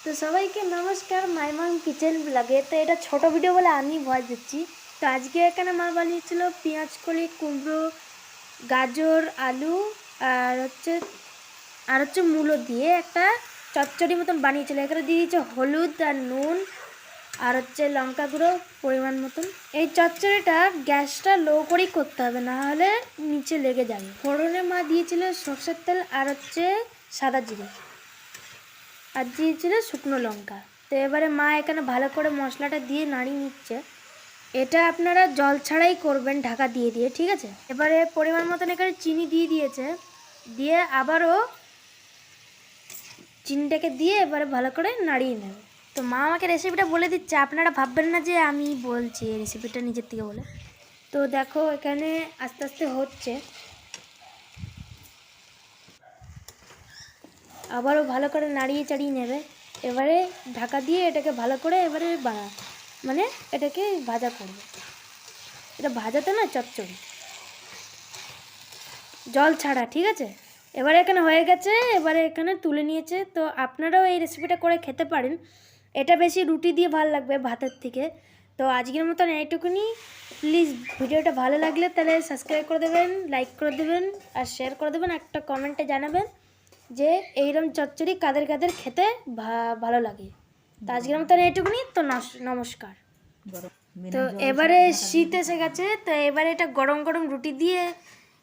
তো সবাইকে নমস্কার, মাইমাম কিচেন ব্লগে। তো এটা ছোট ভিডিও বলে আমি ভয় দিচ্ছি। তো আজকে এখানে মা বানিয়েছিল পেঁয়াজ কলি, কুমড়ো, গাজর, আলু আর হচ্ছে মূলো দিয়ে একটা চচ্চড়ি মতন বানিয়েছিল। এখানে দিয়ে দিয়েছে হলুদ আর নুন আর হচ্ছে লঙ্কা গুঁড়ো পরিমাণ মতন। এই চচ্চড়িটা গ্যাসটা লো করেই করতে হবে, না হলে নিচে লেগে যাবে। ফোড়নে মা দিয়েছিল সর্ষের তেল আর হচ্ছে সাদা জিরে, আর দিয়েছিল শুকনো লঙ্কা। তো এবারে মা এখানে ভালো করে মশলাটা দিয়ে নাড়িয়ে নিচ্ছে। এটা আপনারা জল ছাড়াই করবেন, ঢাকা দিয়ে দিয়ে, ঠিক আছে। এবারে পরিমাণ মতন এখানে চিনি দিয়ে দিয়েছে, দিয়ে আবারও চিনিটাকে দিয়ে এবারে ভালো করে নাড়িয়ে নেবে। তো মা আমাকে রেসিপিটা বলে দিচ্ছে, আপনারা ভাববেন না যে আমি বলছি এই রেসিপিটা নিজের থেকে বলে। তো দেখো এখানে আস্তে আস্তে হচ্ছে, আবারও ভালো করে নাড়িয়ে চাড়িয়ে নেবে। এবারে ঢাকা দিয়ে এটাকে ভালো করে এবারে এটাকে ভাজা করবে। এটা ভাজাতে না চচ্চড়ি, জল ছাড়া, ঠিক আছে। এবারে এখানে হয়ে গেছে, এবারে এখানে তুলে নিয়েছে। তো আপনারাও এই রেসিপিটা করে খেতে পারেন। এটা বেশি রুটি দিয়ে ভালো লাগবে ভাতের থেকে। তো আজকের মতন এইটুকুনি। প্লিজ ভিডিওটা ভালো লাগলে তাহলে সাবস্ক্রাইব করে দেবেন, লাইক করে দেবেন আর শেয়ার করে দেবেন। একটা কমেন্টে জানাবেন যে এইরকম চচ্চড়ি কাদের কাদের খেতে ভালো লাগে। তো আজকের মতন এইটুকুনি। তো নমস্কার। তো এবারে শীত এসে গেছে, তো এবারে এটা গরম গরম রুটি দিয়ে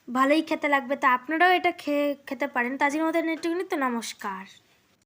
ভালোই খেতে লাগবে। তো আপনারাও এটা খেতে পারেন। তো আজকের মতন এইটুকুনি। তো নমস্কার।